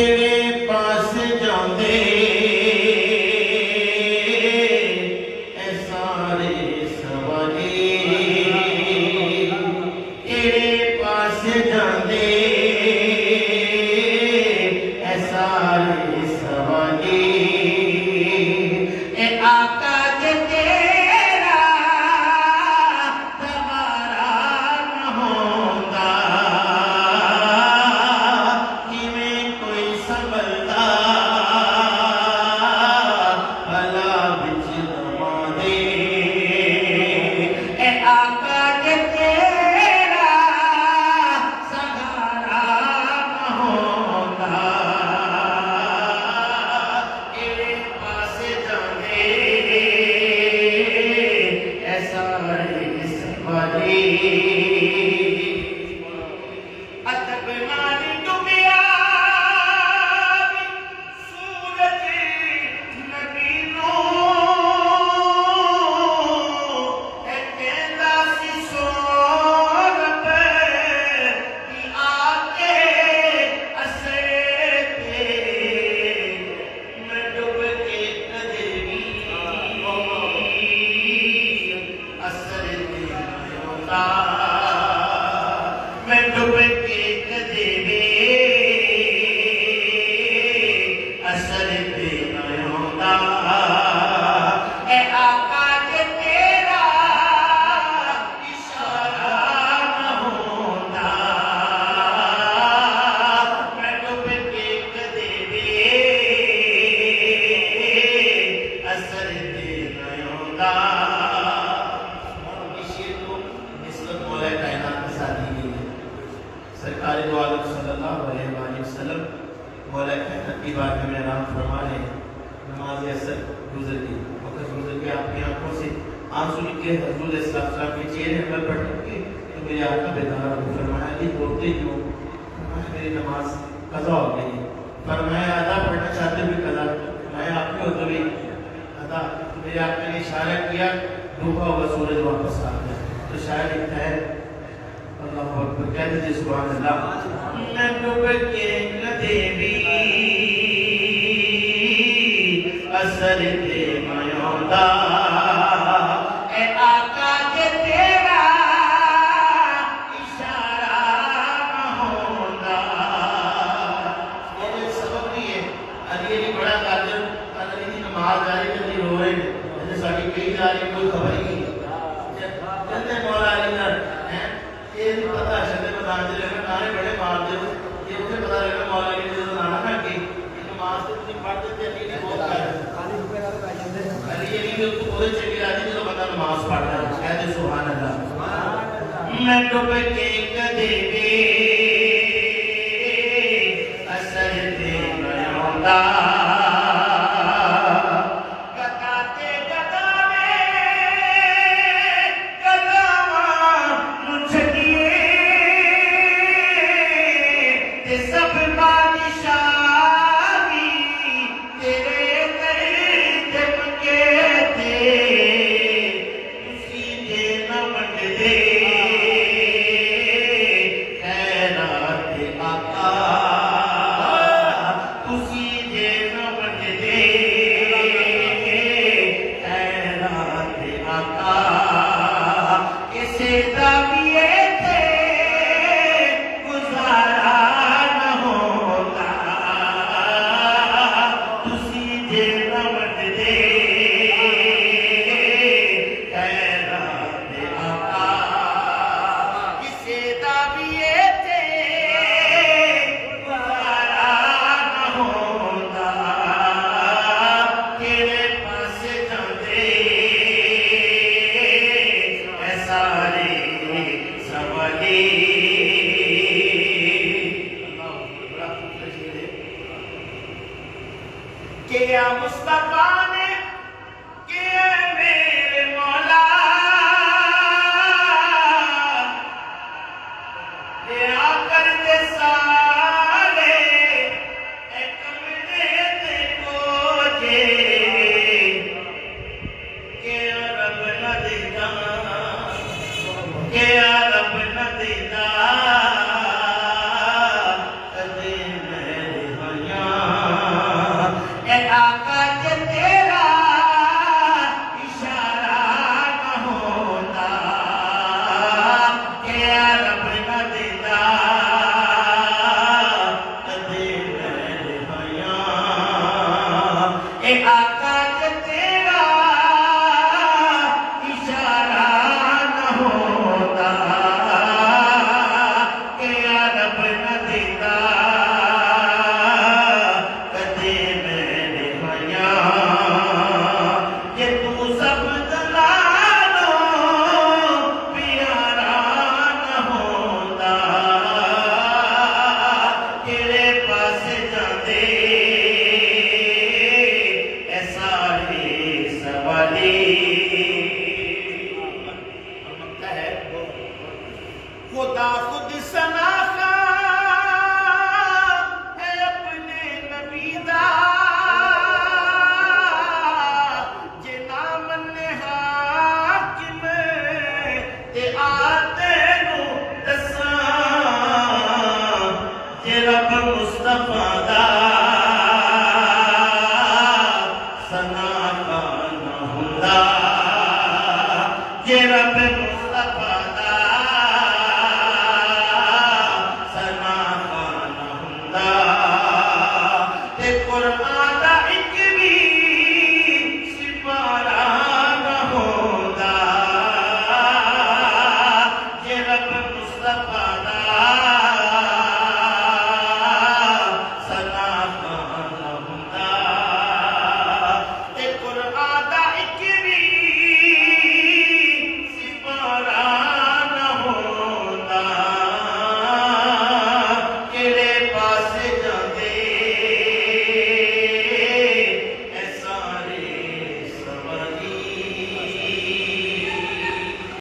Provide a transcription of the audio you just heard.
ਕਿਹੜੇ ਪਾਸ ਜਾਂਦੇ ਐ ਸਾਰੇ ਸਵਾਰੀ, ਕਿਹੜੇ ਪਾਸ ਜਾਂਦੇ ਐ ਸਾਰੇ ਸਵਾਰੀ, ਐ ਆਕਾ ਦੇ ਤੇਰਾ ਦੁਬਾਰਾ ਨਾ ਹੁੰਦਾ, ਕਿਵੇਂ ਕੋਈ ਸੰਭਲਦਾ ਭਲਾ ਵਿੱਚ ਰਵਾਂਦੇ, ਐ ਆਕਾ ਦੇ ਤੇਰਾ ਸਹਾਰਾ ਨਾ ਹੁੰਦਾ, ਕਿਹੜੇ ਪਾਸੇ ਜਾਂਦੇ ਐ ਸਾਰੇ ਸਵਾਰੀ, ਅਦਬ ਨਾਲ ਡੁੱਬਿਆ ਸੂਰਜ ਨਬੀ ਨੂੰ, ਐ ਕਹਿੰਦਾ ਸੀ ਸੋਹਣ ਕਿ ਆ ਕੇ ਅਸਰੇ ਤੇ ਮੈਂ ਡੁੱਬ ਕੇ ਕਦੇ ਵੀ ਅਸਰੇ ਤੇ ਨਾ ਆਉਂਦਾ, ਮੈਂ ਡੁੱਬ ਕੇ ਕਦੇ ਵੀ ਅਸਰੇ ਤੇ ਨਾ ਆਉਂਦਾ, ਐ ਆਕਾ ਦੇ ਤੇਰਾ ਇਸ਼ਾਰਾ ਨਾ ਹੁੰਦਾ, ਮੈਂ ਡੁੱਬ ਕੇ ਕਦੇ ਵੀ ਅਸਰੇ ਤੇ ਨਾ ਆਉਂਦਾ। इस शेर को निस्बत मौला कायनात के साथ दी गई है। सरकार दो आलम सल्लल्लाहु अलैहि वसल्लम मौला कायनात की बात में आराम फरमा रहे हैं। नमाज असर गुजर गई, वक्त गुजर के आपकी आंखों से आंसू निकले, हजूर सल्लल्लाहु के चेहरे पर पटक के तो मेरे आका बेदार को फरमाया कि रोते क्यों? फरमाया मेरी नमाज कज़ा हो गई। फरमाया अदा पढ़ना चाहते हुए कज़ा, फरमाया आपके होते हुए अदा। मेरे आका ने इशारा किया, डूबा हुआ सूरज वापस आ गया। तो शायद लिखता है अल्लाह अकबर, कह दीजिए सुभान अल्लाह। मैं डूब के कदे भी असर ते मायोंदा, ए आका के तेरा इशारा ना होंदा। ये सबब भी है, अली अली बड़ा कादिर, अली की नमाज जारी करनी रो रहे हैं, जैसे साड़ी कहीं जा रही कोई खबर ही नहीं। कहते मौला अली ना हैं, ये नहीं पता शब्द मैदान से लेकर नारे बड़े मार दे, ये मुझे पता लगा मौला अली ने जो नारा ना कि नमाज तो तुम पढ़ते थे, अली ने बहुत कहा अली अली ने उसको बोले चली आती जो बंदा नमाज पढ़ रहा है, कहते सुभान अल्लाह। मैं डूब के कदे भी असर ते ना आਉਂਦਾ, क्या मुस्तफा ने किया मेरे मौला, ले आकर दे सारे ए कमरे ते कोजे, क्या रब न देता, क्या रब न देता, कदे मेरे भैया قرآن